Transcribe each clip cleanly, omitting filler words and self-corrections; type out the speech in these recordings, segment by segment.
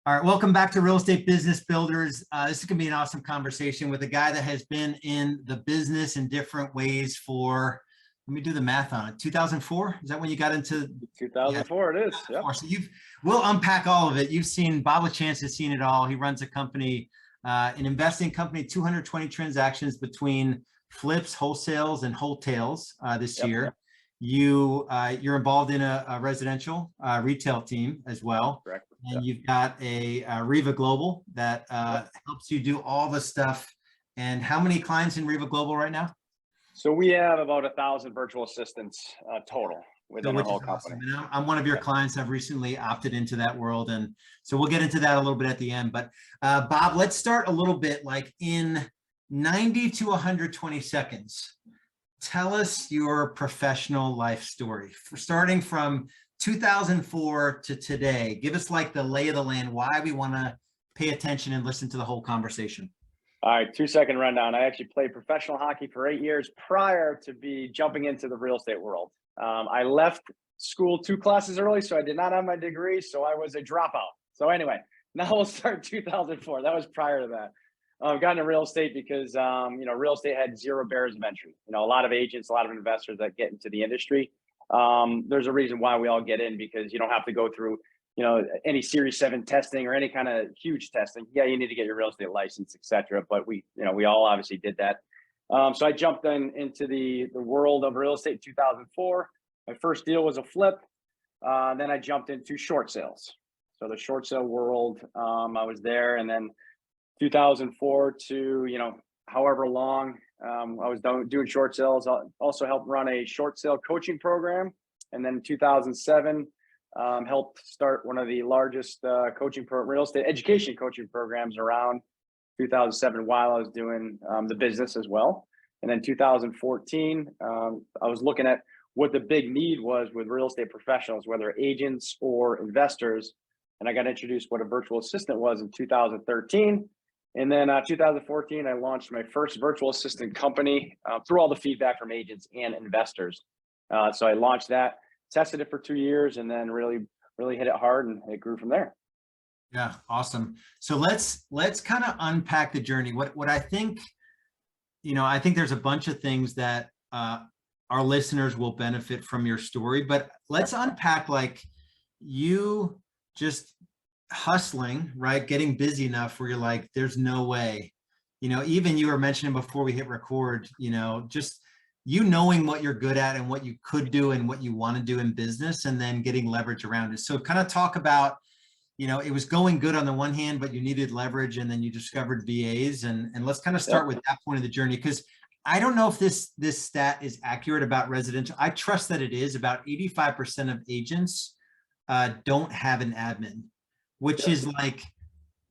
All right, welcome back to Real Estate Business Builders. This is going to be an awesome conversation with a guy that has been in the business in different ways for, let me do the math on it, 2004? Is that when you got into? 2004, it is. Yep. So we'll unpack all of it. You've seen, Bob Lachance has seen it all. He runs a company, an investing company, 220 transactions between flips, wholesales, and wholetails this year. You're involved in a residential retail team as well. Correct. And you've got a REVA Global that helps you do all the stuff. And how many clients in REVA Global right now? So we have about 1,000 virtual assistants total within our whole company. Awesome. I'm one of your clients. I've recently opted into that world. And so we'll get into that a little bit at the end. But Bob, let's start a little bit like in 90 to 120 seconds. Tell us your professional life story, starting from 2004 to today. Give us like the lay of the land, why we want to pay attention and listen to the whole conversation. All right, 2-second rundown. I actually played professional hockey for 8 years prior to jumping into the real estate world. I left school 2 classes early, so I did not have my degree, so I was a dropout. So anyway, now we'll start 2004. That was prior to that. I've gotten into real estate because, real estate had 0 barriers of entry. A lot of agents, a lot of investors that get into the industry. There's a reason why we all get in, because you don't have to go through, any Series 7 testing or any kind of huge testing. Yeah, you need to get your real estate license, etc. But we all obviously did that. So I jumped into the world of real estate in 2004. My first deal was a flip. Then I jumped into short sales. So the short sale world, I was there, and then 2004 to, however long, I was doing short sales. I also helped run a short sale coaching program. And then 2007, helped start one of the largest real estate education coaching programs around 2007 while I was doing the business as well. And then 2014, I was looking at what the big need was with real estate professionals, whether agents or investors. And I got introduced what a virtual assistant was in 2013. And then 2014, I launched my first virtual assistant company through all the feedback from agents and investors. So I launched that, tested it for 2 years, and then really hit it hard, and it grew from there. Yeah, awesome. So let's kind of unpack the journey. What I think, I think there's a bunch of things that our listeners will benefit from your story, but let's unpack like you just hustling, right? Getting busy enough where you're like, there's no way, even you were mentioning before we hit record, just knowing what you're good at and what you could do and what you want to do in business, and then getting leverage around it. So kind of talk about, it was going good on the one hand, but you needed leverage, and then you discovered VAs, and let's kind of start with that point of the journey. Because I don't know if this stat is accurate about residential. I trust that it is. About 85% of agents don't have an admin, which is like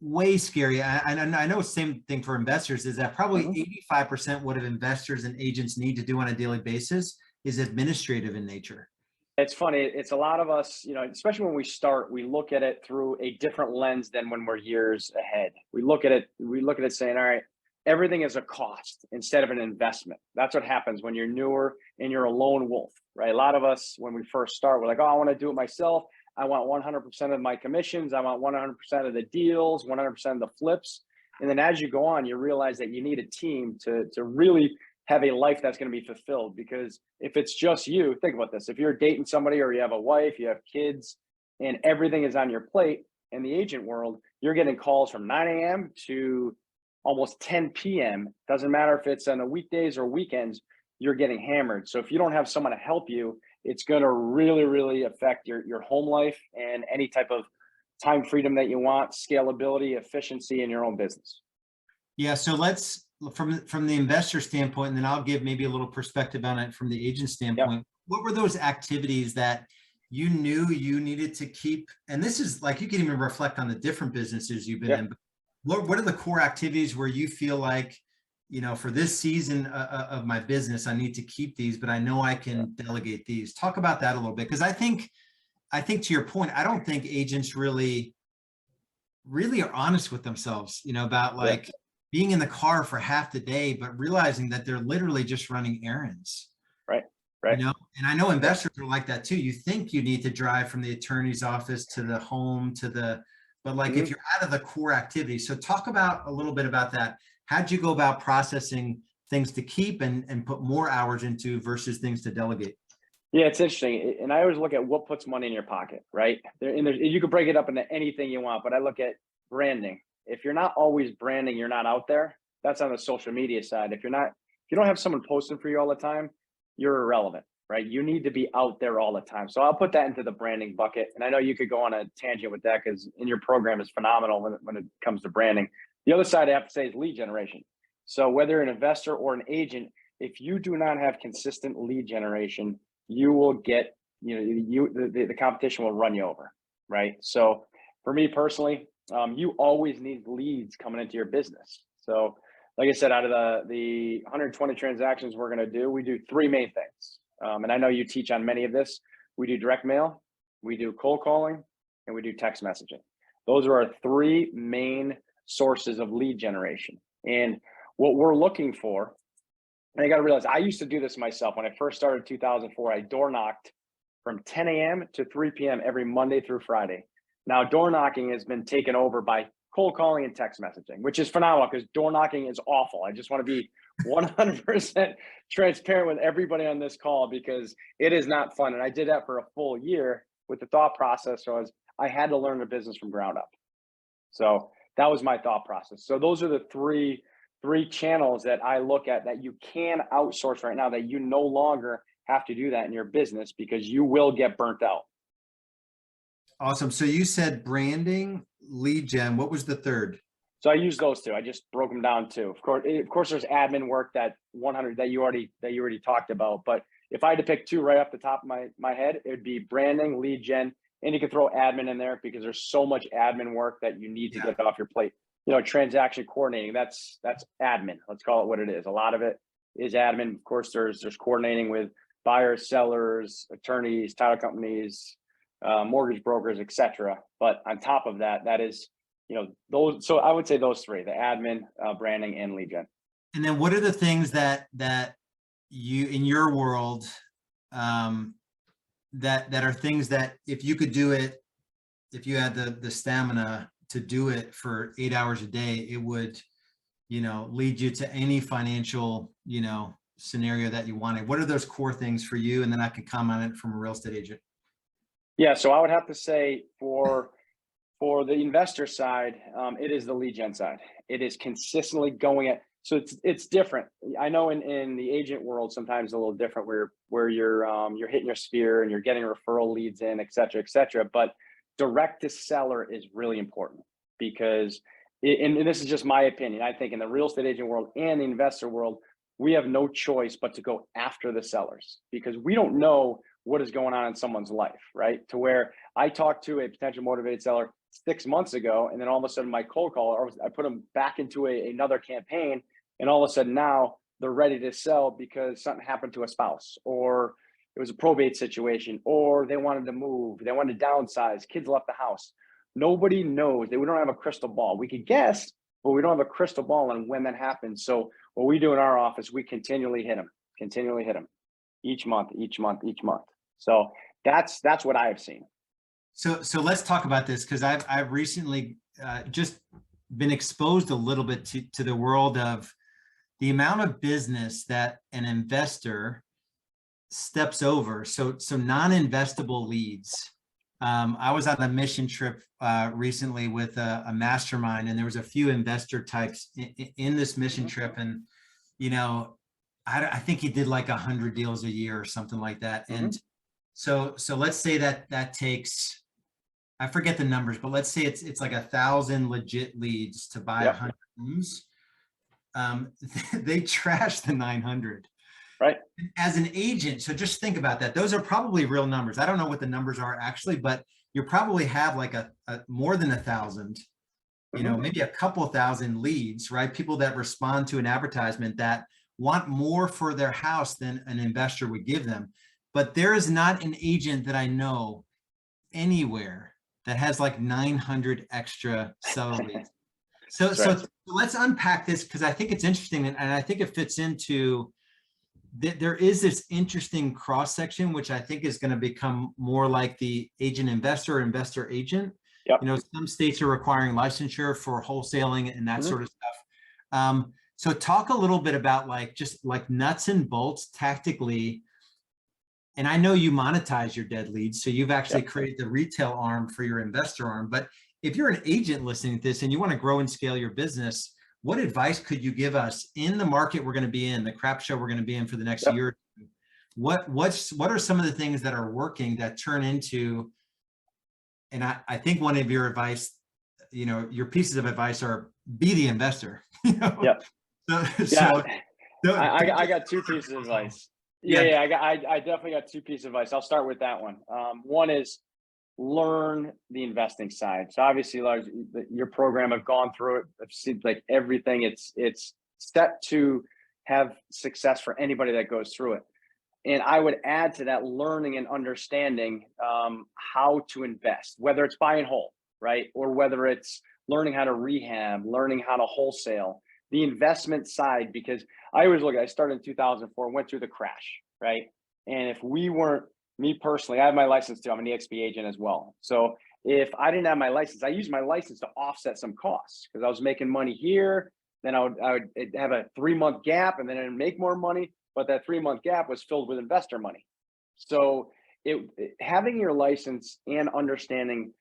way scary. I know same thing for investors, is that probably 85% what investors and agents need to do on a daily basis is administrative in nature. It's funny. It's a lot of us, especially when we start, we look at it through a different lens than when we're years ahead. We look at it saying, all right, everything is a cost instead of an investment. That's what happens when you're newer and you're a lone wolf, right? A lot of us, when we first start, we're like, oh, I want to do it myself. I want 100% of my commissions. I want 100% of the deals, 100% of the flips. And then as you go on, you realize that you need a team to really have a life that's going to be fulfilled. Because if it's just you, think about this. If you're dating somebody, or you have a wife, you have kids, and everything is on your plate in the agent world, you're getting calls from 9 a.m. to almost 10 p.m. Doesn't matter if it's on the weekdays or weekends, you're getting hammered. So if you don't have someone to help you, it's going to really affect your home life and any type of time freedom that you want, scalability, efficiency in your own business. Yeah. So let's, from the investor standpoint, and then I'll give maybe a little perspective on it from the agent standpoint. What were those activities that you knew you needed to keep? And this is like, you can even reflect on the different businesses you've been in. But what are the core activities where you feel like, for this season of my business, I need to keep these, but I know I can delegate these? Talk about that a little bit. Because I think to your point, I don't think agents really are honest with themselves, about like being in the car for half the day, but realizing that they're literally just running errands. Right. And I know investors are like that too. You think you need to drive from the attorney's office to the home, to the but like if you're out of the core activity. So talk about a little bit about that. How'd you go about processing things to keep and put more hours into versus things to delegate? Yeah, it's interesting. And I always look at what puts money in your pocket, right? You could break it up into anything you want, but I look at branding. If you're not always branding, you're not out there. That's on the social media side. If you don't have someone posting for you all the time, you're irrelevant, right? You need to be out there all the time. So I'll put that into the branding bucket. And I know you could go on a tangent with that because in your program is phenomenal when it comes to branding. The other side I have to say is lead generation. So whether an investor or an agent, if you do not have consistent lead generation, you will get, the competition will run you over, right? So for me personally, you always need leads coming into your business. So like I said, out of the 120 transactions we're going to do, we do three main things. And I know you teach on many of this. We do direct mail, we do cold calling, and we do text messaging. Those are our three main sources of lead generation. And what we're looking for, and I got to realize, I used to do this myself. When I first started in 2004, I door knocked from 10 a.m. to 3 p.m. every Monday through Friday. Now, door knocking has been taken over by cold calling and text messaging, which is phenomenal because door knocking is awful. I just want to be 100% transparent with everybody on this call because it is not fun. And I did that for a full year with the thought process was I had to learn the business from ground up. So that was my thought process. So those are the three channels that I look at that you can outsource right now, that you no longer have to do that in your business because you will get burnt out. Awesome. So you said branding, lead gen. What was the third? So I use those two. I just broke them down too. Of course, there's admin work that 100 that you already talked about. But if I had to pick two right off the top of my head, it would be branding, lead gen, and you can throw admin in there because there's so much admin work that you need to get off your plate. Transaction coordinating, that's admin. Let's call it what it is. A lot of it is admin. Of course, there's coordinating with buyers, sellers, attorneys, title companies, mortgage brokers, etc. But on top of that, that is, those. So I would say those three: the admin, branding, and lead gen. And then, what are the things that you in your world that are things that if you could do it, if you had the stamina to do it for 8 hours a day, it would, lead you to any financial, scenario that you wanted? What are those core things for you? And then I can comment on it from a real estate agent. Yeah, so I would have to say for the investor side, it is the lead gen side. It is consistently going at, so it's different. I know in the agent world, sometimes a little different where you're hitting your sphere and you're getting referral leads in, et cetera, but direct to seller is really important because, and this is just my opinion, I think in the real estate agent world and the investor world, we have no choice but to go after the sellers because we don't know what is going on in someone's life, right? To where I talked to a potential motivated seller 6 months ago, and then all of a sudden my cold call, or I put them back into another campaign, and all of a sudden now they're ready to sell because something happened to a spouse, or it was a probate situation, or they wanted to move, they wanted to downsize, kids left the house. Nobody knows. We don't have a crystal ball. We could guess, but we don't have a crystal ball on when that happens. So what we do in our office, we continually hit them each month. So that's what I have seen. So let's talk about this because I've recently just been exposed a little bit to the world of the amount of business that an investor steps over. So non-investable leads. I was on a mission trip recently with a mastermind, and there was a few investor types in this mission trip, and I think he did like 100 deals a year or something like that. And so let's say that takes, I forget the numbers, but let's say it's like 1,000 legit leads to buy 100 homes. They trash the 900. Right. As an agent, so just think about that. Those are probably real numbers. I don't know what the numbers are actually, but you probably have like a more than 1,000, maybe a couple thousand leads, right? People that respond to an advertisement that want more for their house than an investor would give them. But there is not an agent that I know anywhere that has like 900 extra seller leads. So let's unpack this because I think it's interesting, and I think it fits into there is this interesting cross section, which I think is going to become more like the agent investor, investor agent. Yep. You know, some states are requiring licensure for wholesaling and that sort of stuff. So talk a little bit about like, just like nuts and bolts tactically. And I know you monetize your dead leads, so you've actually created the retail arm for your investor arm. But if you're an agent listening to this and you want to grow and scale your business, what advice could you give us in the market we're going to be in, the crap show we're going to be in for the next year? What are some of the things that are working that turn into, and I think one of your advice, you know, your pieces of advice are be the investor. You know? I got two pieces of advice. I definitely got two pieces of advice. I'll start with that one. One is learn the investing side. So obviously, Lars, your program, I've gone through it. I've seen like everything. It's set to have success for anybody that goes through it. And I would add to that learning and understanding how to invest, whether it's buy and hold, right? Or whether it's learning how to rehab, learning how to wholesale, the investment side, because I always look at, I started in 2004, went through the crash, right? And if we weren't, me personally, I have my license too, I'm an EXP agent as well. So if I didn't have my license, I used my license to offset some costs because I was making money here. Then I would have a 3-month gap and then I'd make more money. But that 3-month gap was filled with investor money. So having your license and understanding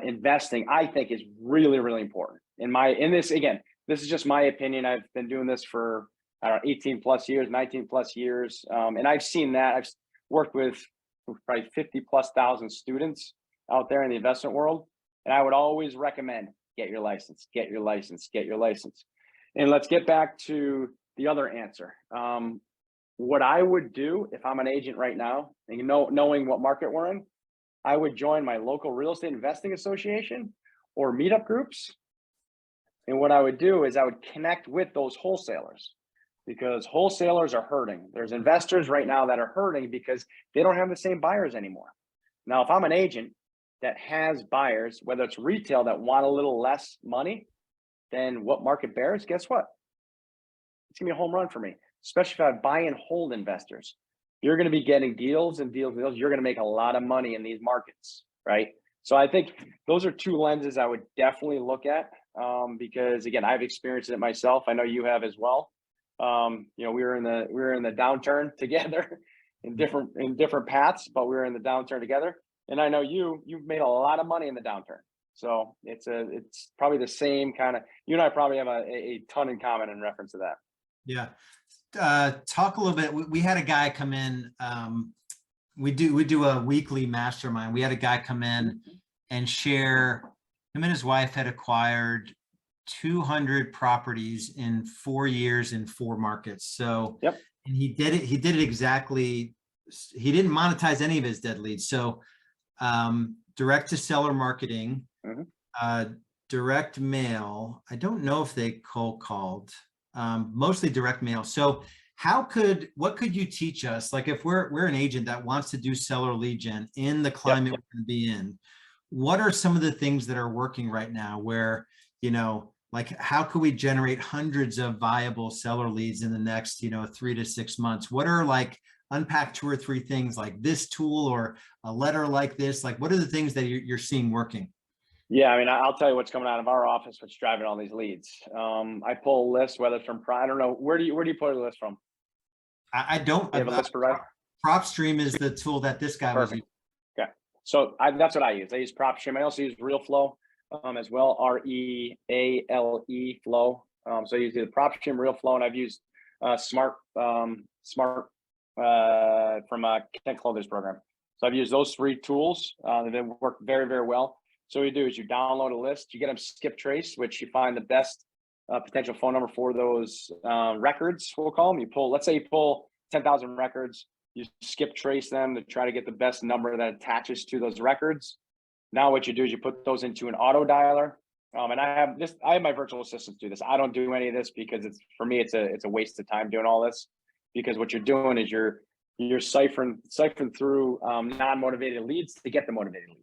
investing, I think, is really, really important. This is just my opinion. I've been doing this for, I don't know, 18 plus years, 19 plus years. And I've seen that. I've worked with probably 50,000+ students out there in the investment world. And I would always recommend get your license, get your license, get your license. And let's get back to the other answer. What I would do if I'm an agent right now, and knowing what market we're in, I would join my local real estate investing association or meetup groups. And what I would do is I would connect with those wholesalers because wholesalers are hurting. There's investors right now that are hurting because they don't have the same buyers anymore. Now, if I'm an agent that has buyers, whether it's retail that want a little less money than what market bears, guess what? It's gonna be a home run for me. Especially if I buy and hold investors, you're going to be getting deals and deals and deals. You're going to make a lot of money in these markets, right? So I think those are two lenses I would definitely look at because again, I've experienced it myself. I know you have as well. You know, we were in the downturn together in different paths, but we were in the downturn together. And I know you've made a lot of money in the downturn. So it's probably the same kind of. You and I probably have a ton in common in reference to that. Yeah. Talk a little bit. We had a guy come in. We do a weekly mastermind. We had a guy come in and share. Him and his wife had acquired 200 properties in 4 years in 4 markets. So, and he did it exactly. He didn't monetize any of his dead leads. So, direct to seller marketing, direct mail. I don't know if they cold called. Mostly direct mail. So what could you teach us? Like if we're an agent that wants to do seller lead gen in the climate we're going to be in, what are some of the things that are working right now where, you know, like how could we generate hundreds of viable seller leads in the next, 3 to 6 months? What are like, unpack 2 or 3 things like this tool or a letter like this? Like, what are the things that you're seeing working? Yeah, I mean, I'll tell you what's coming out of our office, what's driving all these leads. I pull a list, whether it's from, I don't know, where do you pull a list from? I don't. You have a list provider? PropStream is the tool that this guy was using. Okay, so that's what I use. I use PropStream. I also use RealFlow as well, REALE Flow. So I use either PropStream, RealFlow, and I've used Smart from Ken Clother's program. So I've used those 3 tools. They work very, very well. So what you do is you download a list, you get them skip trace, which you find the best potential phone number for those records, we'll call them. Let's say you pull 10,000 records, you skip trace them to try to get the best number that attaches to those records. Now what you do is you put those into an auto dialer. And I have my virtual assistants do this. I don't do any of this because for me, it's a waste of time doing all this, because what you're doing is you're ciphering through non-motivated leads to get the motivated leads.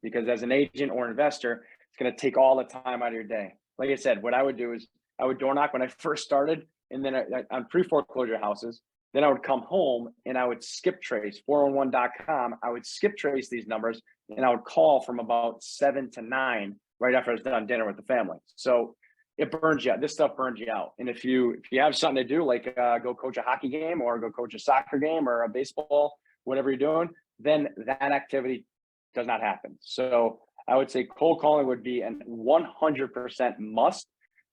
Because as an agent or investor, it's going to take all the time out of your day. Like I said, what I would do is I would door knock when I first started, and then on pre-foreclosure houses, Then I would come home and I would skip trace 411.com. I would skip trace these numbers and I would call from about 7 to 9 right after I was done dinner with the family. So it burns you out. This stuff burns you out. And if you have something to do, like go coach a hockey game or go coach a soccer game or a baseball, whatever you're doing, then that activity does not happen. So I would say cold calling would be an 100% must.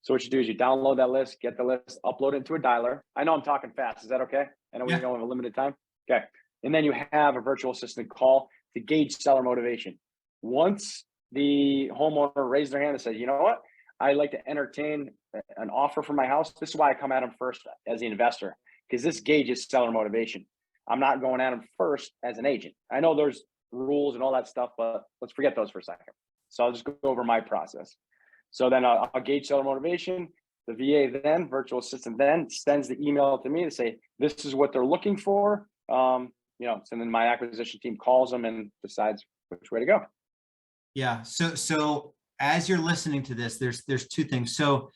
So what you do is you download that list, get the list, upload it into a dialer. I know I'm talking fast. Is that okay? I know we don't have a limited time. Okay. And then you have a virtual assistant call to gauge seller motivation. Once the homeowner raised their hand and said, you know what? I like to entertain an offer for my house. This is why I come at them first as the investor, because this gauges seller motivation. I'm not going at them first as an agent. I know there's rules and all that stuff, but let's forget those for a second. So I'll just go over my process. So then I'll gauge seller motivation. The VA then, virtual assistant then, sends the email to me to say, this is what they're looking for. So then my acquisition team calls them and decides which way to go. Yeah. So as you're listening to this, there's two things. So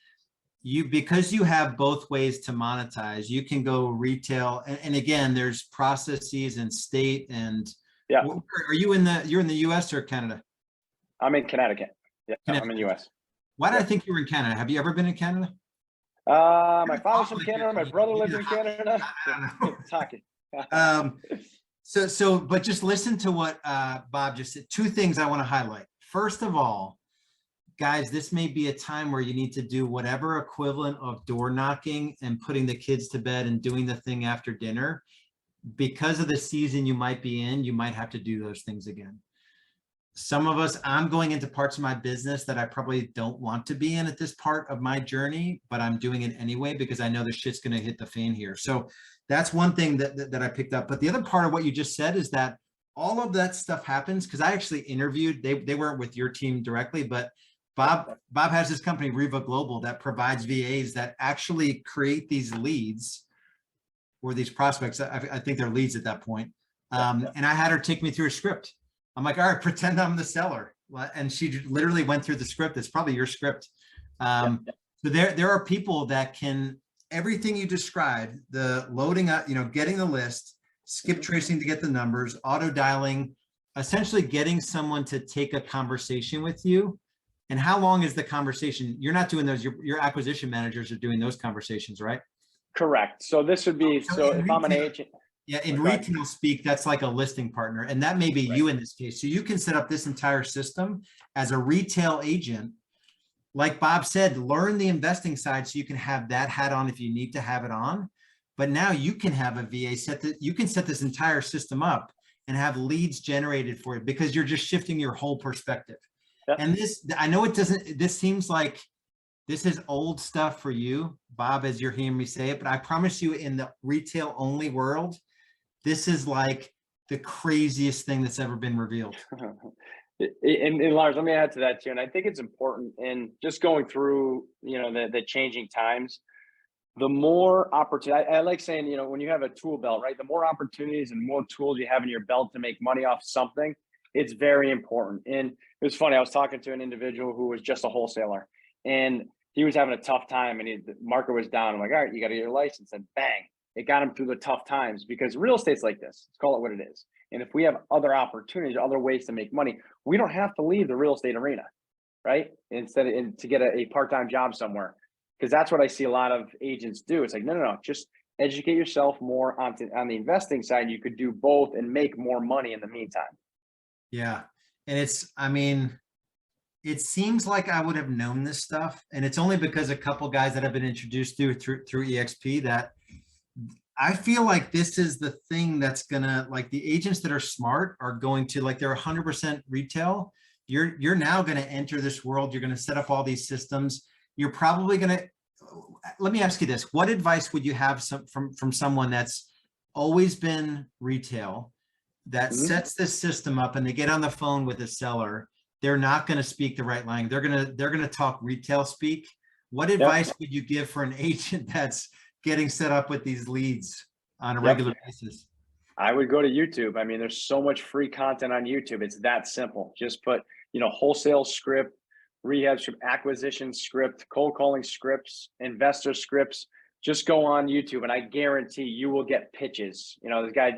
because you have both ways to monetize, you can go retail. And again, there's processes and state and yeah. Are you're in the US or Canada? I'm in Connecticut. Yeah, I'm in US. Why did I think you were in Canada? Have you ever been in Canada? My father's from Canada. My brother lives in Canada. It's hockey. But just listen to what Bob just said. Two things I want to highlight. First of all, guys, this may be a time where you need to do whatever equivalent of door knocking and putting the kids to bed and doing the thing after dinner. Because of the season you might be in, you might have to do those things again. Some of us, I'm going into parts of my business that I probably don't want to be in at this part of my journey, but I'm doing it anyway because I know the shit's going to hit the fan here. So that's one thing that I picked up. But the other part of what you just said is that all of that stuff happens because I actually interviewed, they weren't with your team directly, but Bob has this company, REVA Global, that provides VAs that actually create these leads or these prospects. I think they're leads at that point. And I had her take me through a script. I'm like, all right, pretend I'm the seller. And she literally went through the script. It's probably your script. So there are people that can, everything you described, the loading up, getting the list, skip tracing to get the numbers, auto dialing, essentially getting someone to take a conversation with you. And how long is the conversation? You're not doing those, your acquisition managers are doing those conversations, right? Correct. So this would be, so if I'm an agent. Yeah, in retail speak, that's like a listing partner, and that may be you in this case. So you can set up this entire system as a retail agent. Like Bob said, learn the investing side so you can have that hat on if you need to have it on. But now you can have a VA you can set this entire system up and have leads generated for it because you're just shifting your whole perspective. Yep. And this, I know it doesn't, this seems like this is old stuff for you, Bob, as you're hearing me say it, but I promise you in the retail only world, this is like the craziest thing that's ever been revealed. And Lars, let me add to that too. And I think it's important in just going through, the changing times, the more opportunity, I like saying, when you have a tool belt, right? The more opportunities and more tools you have in your belt to make money off something, it's very important. And it was funny. I was talking to an individual who was just a wholesaler and he was having a tough time and the market was down. I'm like, all right, you got to get your license, and bang. It got him through the tough times because real estate's like this. Let's call it what it is. And if we have other opportunities, other ways to make money, we don't have to leave the real estate arena, right? Instead of to get a part-time job somewhere, because that's what I see a lot of agents do. It's like, no, just educate yourself more on the investing side. You could do both and make more money in the meantime. Yeah, and it seems like I would have known this stuff, and it's only because a couple guys that I've been introduced to through EXP that I feel like this is the thing that's gonna, like, the agents that are smart are going to, like, they're 100% retail. You're now going to enter this world. You're going to set up all these systems. You're probably going to, let me ask you this. What advice would you have from someone that's always been retail, that sets this system up and they get on the phone with a seller? They're not going to speak the right language. They're going to talk retail speak. What advice would you give for an agent that's getting set up with these leads on a regular basis? I would go to YouTube. I mean, there's so much free content on YouTube. It's that simple. Just put, wholesale script, rehab script, acquisition script, cold calling scripts, investor scripts. just go on YouTube and I guarantee you will get pitches. You know, this guy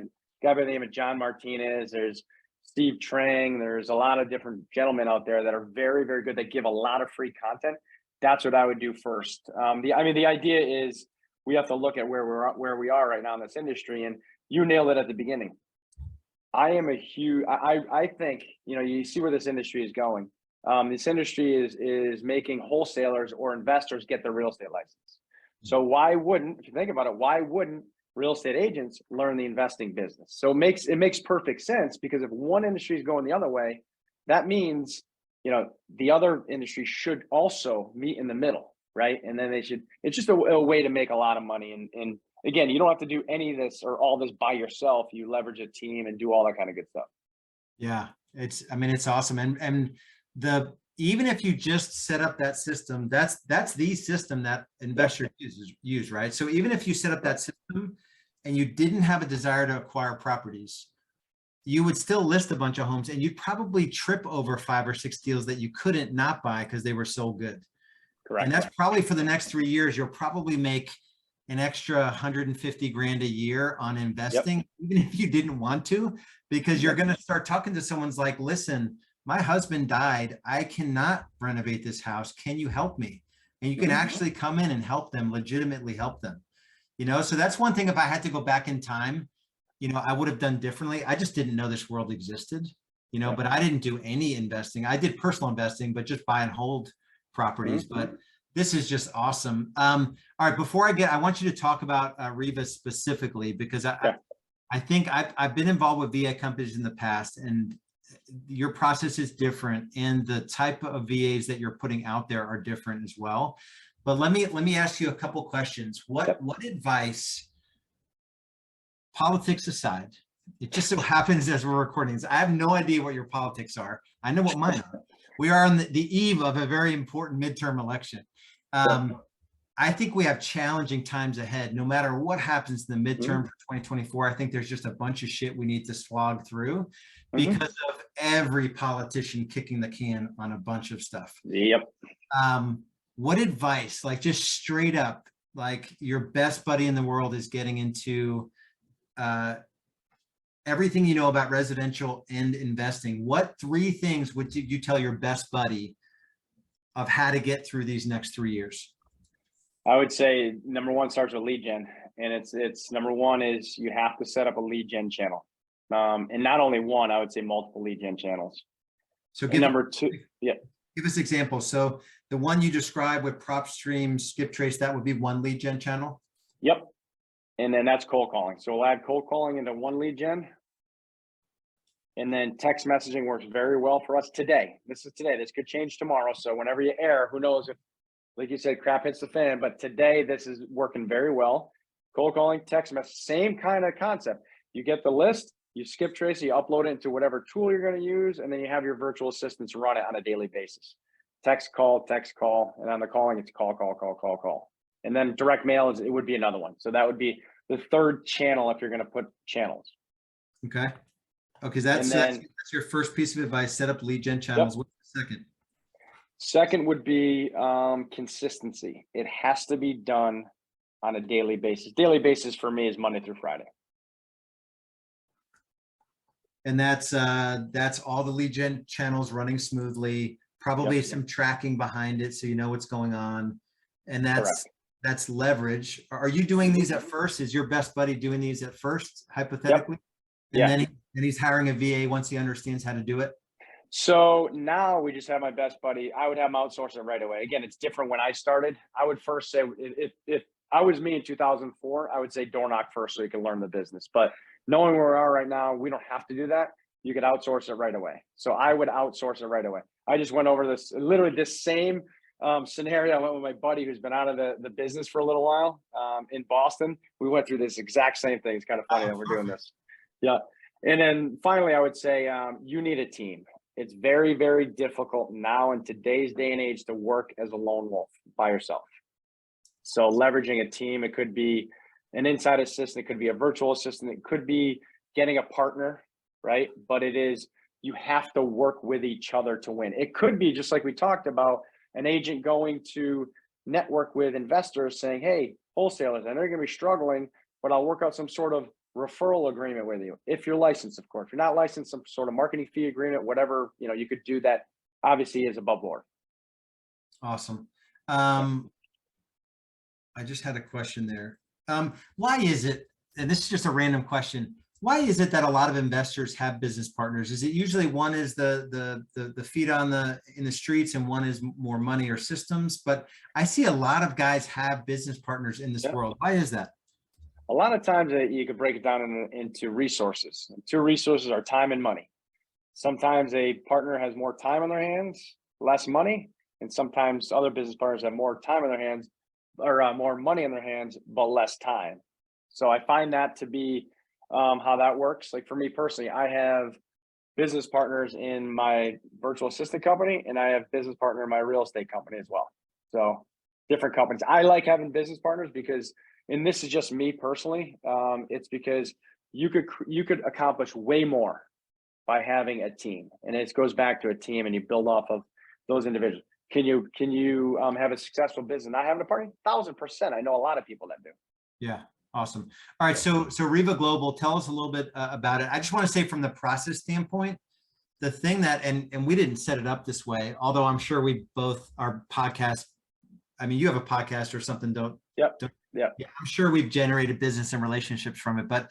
by the name of John Martinez, there's Steve Trang, there's a lot of different gentlemen out there that are very, very good. That give a lot of free content. That's what I would do first. The idea is we have to look at where we are right now in this industry, and you nailed it at the beginning. I think, you know, you see where this industry is going. This industry is making wholesalers or investors get their real estate license. So why wouldn't, if you think about it, why wouldn't real estate agents learn the investing business? So it makes perfect sense, because if one industry is going the other way, that means, you know, the other industry should also meet in the middle, right? And then it's just a way to make a lot of money. And again, you don't have to do any of this or all this by yourself. You leverage a team and do all that kind of good stuff. Yeah, it's awesome. And even if you just set up that system, that's the system that investors use, right? So even if you set up that system and you didn't have a desire to acquire properties, you would still list a bunch of homes, and you'd probably trip over 5 or 6 deals that you couldn't not buy because they were so good. Correct. And that's probably for the next 3 years, you'll probably make an extra 150 grand a year on investing, even if you didn't want to, because you're going to start talking to someone's like, listen, my husband died. I cannot renovate this house. Can you help me? And you can actually come in and help them, legitimately help them. You know, so that's one thing. If I had to go back in time, you know, I would have done differently. I just didn't know this world existed, you know, but I didn't do any investing. I did personal investing, but just buy and hold properties. But this is just awesome. All right, before I want you to talk about REVA specifically, because I think I've been involved with VA companies in the past, and your process is different, and the type of VAs that you're putting out there are different as well. But let me ask you a couple questions. What advice, politics aside, it just so happens as we're recording this, I have no idea what your politics are. I know what mine are. We are on the eve of a very important midterm election. I think we have challenging times ahead, no matter what happens in the midterm for 2024. I think there's just a bunch of shit we need to slog through because of every politician kicking the can on a bunch of stuff. What advice, like just straight up, like your best buddy in the world is getting into everything you know about residential and investing. What 3 things would you tell your best buddy of how to get through these next 3 years? I would say number 1 starts with lead gen, and it's number 1 is you have to set up a lead gen channel, and not only one, I would say multiple lead gen channels. So number 2, give us examples. So the one you described with PropStream, Skip Trace, that would be one lead gen channel. Yep, and then that's cold calling. So we'll add cold calling into one lead gen, and then text messaging works very well for us today. This is today. This could change tomorrow. So whenever you air, who knows if, like you said, crap hits the fan, but today this is working very well. Cold calling, text message, same kind of concept. You get the list, you skip trace, you upload it into whatever tool you're going to use, and then you have your virtual assistants run it on a daily basis. Text, call, and on the calling, it's call. And then direct mail it would be another one. So that would be the 3rd channel if you're going to put channels. Okay, that's your first piece of advice, set up lead gen channels. What's the second? Second would be consistency. It has to be done on a daily basis. Daily basis for me is Monday through Friday. And that's all the lead gen channels running smoothly, probably some tracking behind it so you know what's going on. And that's leverage. Are you doing these at first? Is your best buddy doing these at first, hypothetically? And then he's hiring a VA once he understands how to do it? So now we just have my best buddy. I would have him outsource it right away. Again, it's different when I started. I would first say, if I was me in 2004, I would say door knock first so you can learn the business. But knowing where we are right now, we don't have to do that. You could outsource it right away. So I would outsource it right away. I just went over literally this same scenario. I went with my buddy who's been out of the business for a little while in Boston. We went through this exact same thing. It's kind of funny that we're doing this. Yeah. And then finally, I would say you need a team. It's very, very difficult now in today's day and age to work as a lone wolf by yourself. So leveraging a team, it could be an inside assistant, it could be a virtual assistant, it could be getting a partner, right? But you have to work with each other to win. It could be, just like we talked about, an agent going to network with investors saying, hey, wholesalers. I know you're going to be struggling, but I'll work out some sort of referral agreement with you. If you're licensed, of course. If you're not licensed, some sort of marketing fee agreement, whatever, you could do that obviously is above board. Awesome. I just had a question there. Why is it, and this is just a random question, why is it that a lot of investors have business partners? Is it usually one is the feet in the streets and one is more money or systems? But I see a lot of guys have business partners in this world. Why is that? A lot of times you could break it down into resources. Two resources are time and money. Sometimes a partner has more time on their hands, less money, and sometimes other business partners have more time on their hands or more money in their hands, but less time. So I find that to be how that works. Like for me personally, I have business partners in my virtual assistant company, and I have business partner in my real estate company as well. So different companies. I like having business partners because, and this is just me personally, it's because you could accomplish way more by having a team, and it goes back to a team, and you build off of those individuals. Can you have a successful business not having a partner? 1,000%. I know a lot of people that do. Yeah. Awesome. All right. So REVA Global, tell us a little bit about it. I just want to say from the process standpoint, the thing that, and we didn't set it up this way, although I'm sure we both, our podcast, I mean, you have a podcast or something, don't? Yep. Yeah. I'm sure we've generated business and relationships from it, but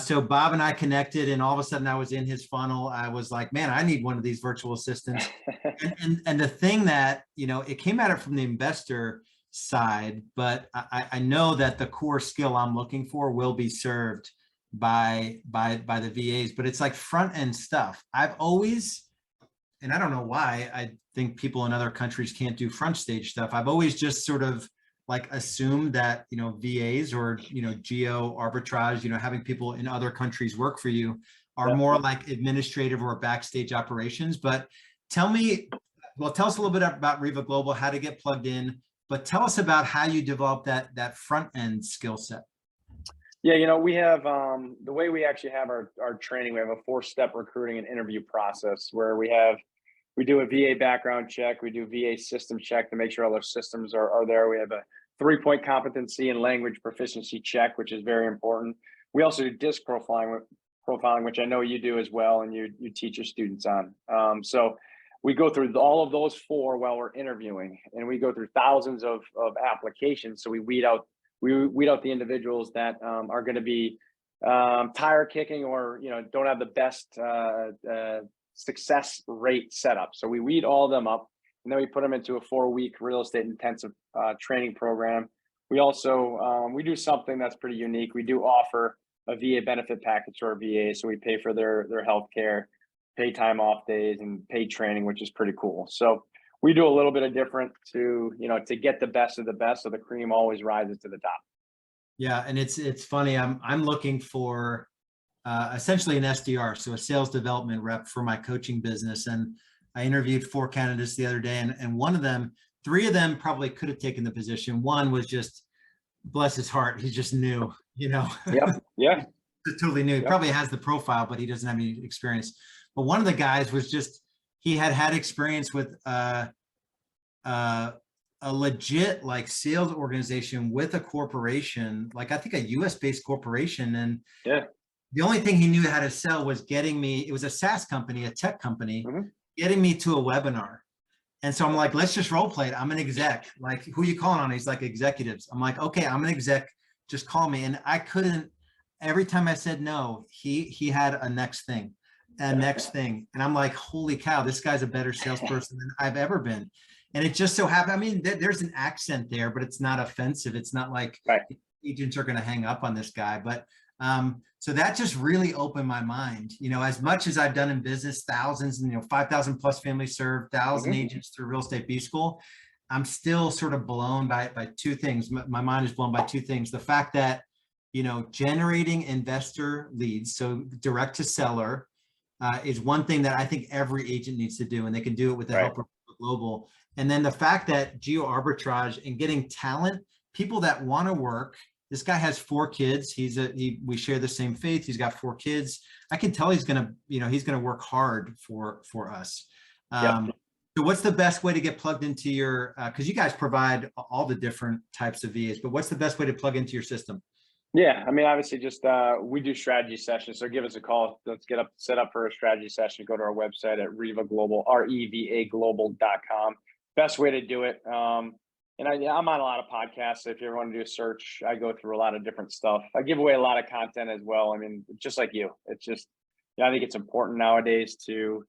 so Bob and I connected, and all of a sudden I was in his funnel. I was like, man, I need one of these virtual assistants. and the thing that, it came at it from the investor side, but I know that the core skill I'm looking for will be served by the VAs, but it's like front end stuff. I've always, and I don't know why, I think people in other countries can't do front stage stuff. I've always just sort of like assumed that, VAs or, geo arbitrage, having people in other countries work for you are more like administrative or backstage operations. But tell us a little bit about REVA Global, how to get plugged in, but tell us about how you develop that front end skill set. Yeah, we have the way we actually have our training, we have a 4-step recruiting and interview process where we do a VA background check, we do VA system check to make sure all those systems are there. We have a 3-point competency and language proficiency check, which is very important. We also do disc profiling, which I know you do as well, and you teach your students on. So we go through all of those 4 while we're interviewing, and we go through thousands of applications. So we weed out the individuals that are going to be tire kicking or don't have the best success rate setup. So we weed all of them up, and then we put them into a 4-week real estate intensive training program. We also we do something that's pretty unique. We do offer a VA benefit package to our VA, so we pay for their health care, pay time off days, and paid training, which is pretty cool. So we do a little bit of different to get the best of the best, so the cream always rises to the top. Yeah, and it's funny. I'm looking for essentially an SDR, so a sales development rep for my coaching business, and I interviewed 4 candidates the other day, and one of them, 3 of them probably could have taken the position. One was just, bless his heart, he's just new, Yeah. Totally new. He probably has the profile, but he doesn't have any experience. But one of the guys was just, he had experience with a legit like sales organization with a corporation, like I think a US based corporation. And the only thing he knew how to sell was getting me, it was a SaaS company, a tech company, getting me to a webinar. And so I'm like, let's just role play it. I'm an exec. Like, who you calling on? He's like, executives. I'm like, okay, I'm an exec. Just call me. And I couldn't, every time I said no, he had a next thing. Next thing. And I'm like, holy cow, this guy's a better salesperson than I've ever been. And it just so happened, I mean, there's an accent there, but it's not offensive. It's not like agents are going to hang up on this guy. But so that just really opened my mind, as much as I've done in business, thousands and, 5,000 plus families served, 1,000 agents through real estate B school. I'm still sort of blown by 2 things. My mind is blown by 2 things. The fact that, generating investor leads, so direct to seller, is one thing that I think every agent needs to do, and they can do it with the help of Global. And then the fact that geo arbitrage and getting talent, people that want to work. This guy has 4 kids. We share the same faith. He's got 4 kids. I can tell he's gonna, work hard for us. So what's the best way to get plugged into your, because you guys provide all the different types of VAs, but what's the best way to plug into your system? Yeah, I mean, obviously, just we do strategy sessions. So give us a call. Let's get set up for a strategy session. Go to our website at REVA Global, REVAglobal.com. Best way to do it. And I'm on a lot of podcasts. If you ever want to do a search, I go through a lot of different stuff. I give away a lot of content as well. I mean, just like you, it's just, I think it's important nowadays to,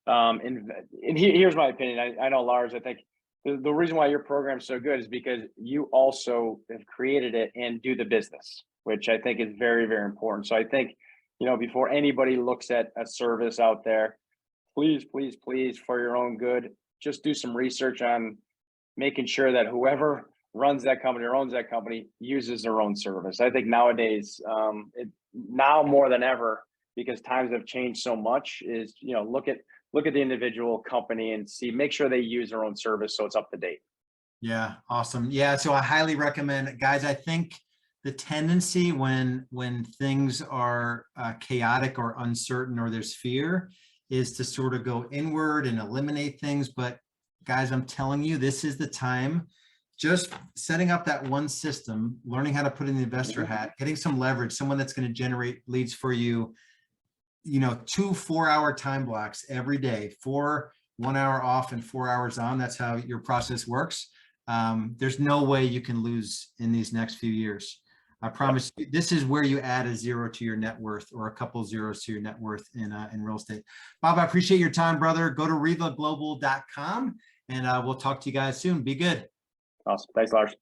and here's my opinion. I know, Lars, I think the reason why your program is so good is because you also have created it and do the business, which I think is very, very important. So I think, before anybody looks at a service out there, please, please, please, for your own good, just do some research on making sure that whoever runs that company or owns that company uses their own service. I think nowadays, now more than ever, because times have changed so much, is, look at the individual company and make sure they use their own service so it's up to date. Yeah, awesome. Yeah, so I highly recommend it. Guys, I think the tendency when things are chaotic or uncertain or there's fear is to sort of go inward and eliminate things. But guys, I'm telling you, this is the time. Just setting up that one system, learning how to put in the investor hat, getting some leverage, someone that's going to generate leads for you, 2 4-hour time blocks every day, 1 hour off and 4 hours on. That's how your process works. There's no way you can lose in these next few years. I promise you, this is where you add a zero to your net worth or a couple zeros to your net worth in real estate. Bob, I appreciate your time, brother. Go to revaglobal.com and we'll talk to you guys soon. Be good. Awesome. Thanks, Lars.